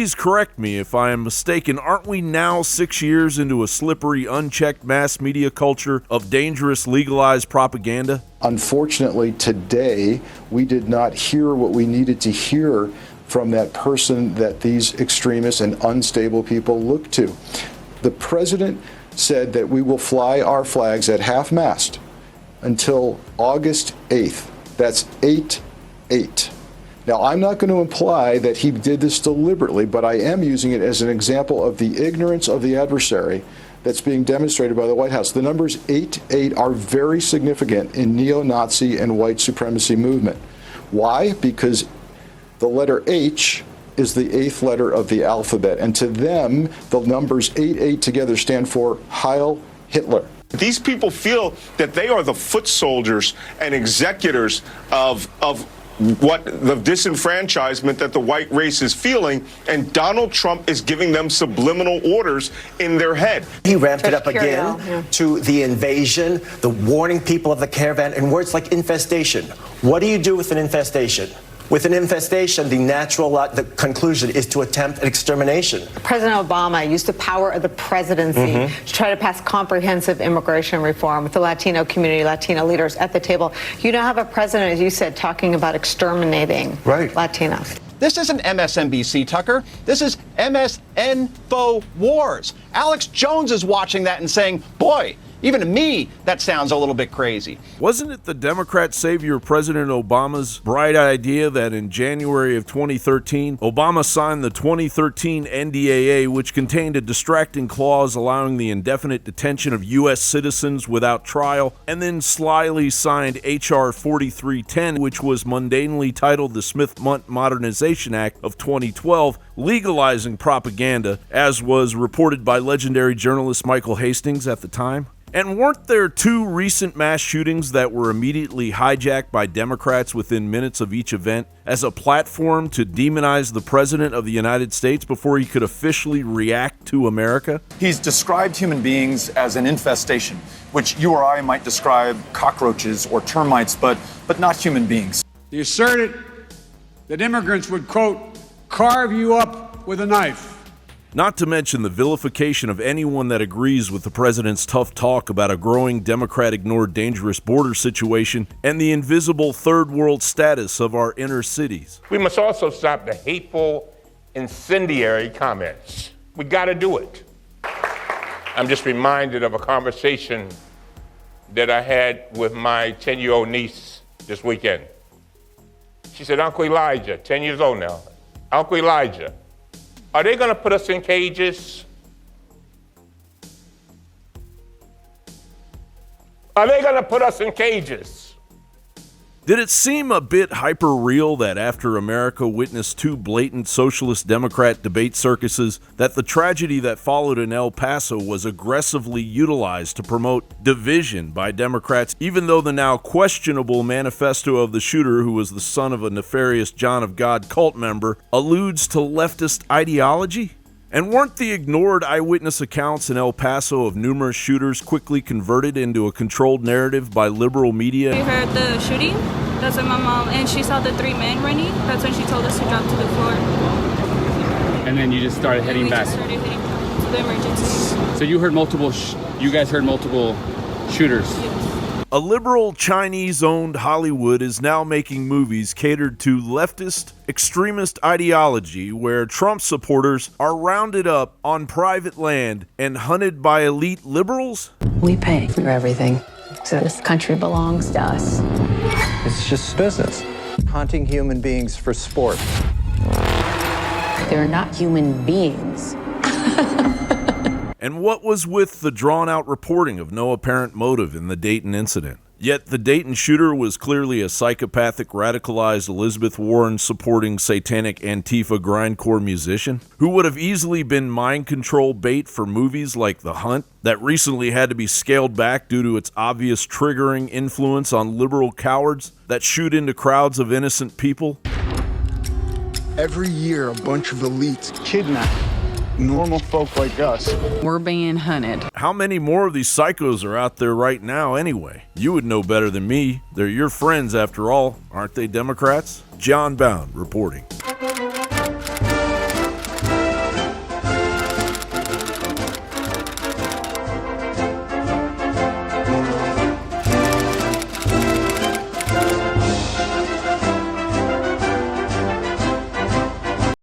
please correct me if I am mistaken, aren't we now 6 years into a slippery, unchecked mass media culture of dangerous, legalized propaganda? Unfortunately, today, we did not hear what we needed to hear from that person that these extremists and unstable people look to. The president said that we will fly our flags at half-mast until August 8th. That's 8/8. Now, I'm not going to imply that he did this deliberately, but I am using it as an example of the ignorance of the adversary that's being demonstrated by the White House. The numbers 8/8 are very significant in neo-Nazi and white supremacy movement. Why? Because the letter H is the 8th letter of the alphabet, and to them, the numbers 8/8 together stand for Heil Hitler. These people feel that they are the foot soldiers and executors of what the disenfranchisement that the white race is feeling, and Donald Trump is giving them subliminal orders in their head. He ramped it up again to the invasion, the warning people of the caravan, and words like infestation. What do you do with an infestation? With an infestation, the conclusion is to attempt an extermination. President Obama used the power of the presidency to try to pass comprehensive immigration reform with the Latino community, Latino leaders at the table. You now have a president, as you said, talking about exterminating Latinos. This isn't MSNBC, Tucker. This is MSNFOWARS. Alex Jones is watching that and saying, boy, even to me, that sounds a little bit crazy. Wasn't it the Democrat savior President Obama's bright idea that in January of 2013, Obama signed the 2013 NDAA, which contained a distracting clause allowing the indefinite detention of U.S. citizens without trial, and then slyly signed H.R. 4310, which was mundanely titled the Smith-Mundt Modernization Act of 2012, legalizing propaganda, as was reported by legendary journalist Michael Hastings at the time? And weren't there 2 recent mass shootings that were immediately hijacked by Democrats within minutes of each event as a platform to demonize the President of the United States before he could officially react to America? He's described human beings as an infestation, which you or I might describe cockroaches or termites, but not human beings. He asserted that immigrants would, quote, carve you up with a knife. Not to mention the vilification of anyone that agrees with the president's tough talk about a growing Democrat-ignored dangerous border situation and the invisible third world status of our inner cities. We must also stop the hateful, incendiary comments. We got to do it. I'm just reminded of a conversation that I had with my 10-year-old niece this weekend. She said, Uncle Elijah, 10 years old now, Uncle Elijah, are they going to put us in cages? Are they going to put us in cages? Did it seem a bit hyper-real that after America witnessed 2 blatant socialist Democrat debate circuses, that the tragedy that followed in El Paso was aggressively utilized to promote division by Democrats, even though the now questionable manifesto of the shooter, who was the son of a nefarious John of God cult member, alludes to leftist ideology? And weren't the ignored eyewitness accounts in El Paso of numerous shooters quickly converted into a controlled narrative by liberal media? We heard the shooting. That's when my mom, and she saw the 3 men running. That's when she told us to drop to the floor. And then you just started heading back? We just started heading to the emergency. So you heard you guys heard multiple shooters? Yes. A liberal Chinese-owned Hollywood is now making movies catered to leftist, extremist ideology where Trump supporters are rounded up on private land and hunted by elite liberals? We pay for everything, so this country belongs to us. It's just business. Hunting human beings for sport. They're not human beings. And what was with the drawn-out reporting of no apparent motive in the Dayton incident? Yet the Dayton shooter was clearly a psychopathic, radicalized Elizabeth Warren-supporting satanic Antifa grindcore musician who would have easily been mind control bait for movies like The Hunt that recently had to be scaled back due to its obvious triggering influence on liberal cowards that shoot into crowds of innocent people. Every year, a bunch of elites kidnap normal folk like us. We're being hunted. How many more of these psychos are out there right now anyway? You would know better than me. They're your friends after all, aren't they, Democrats? John Bound reporting.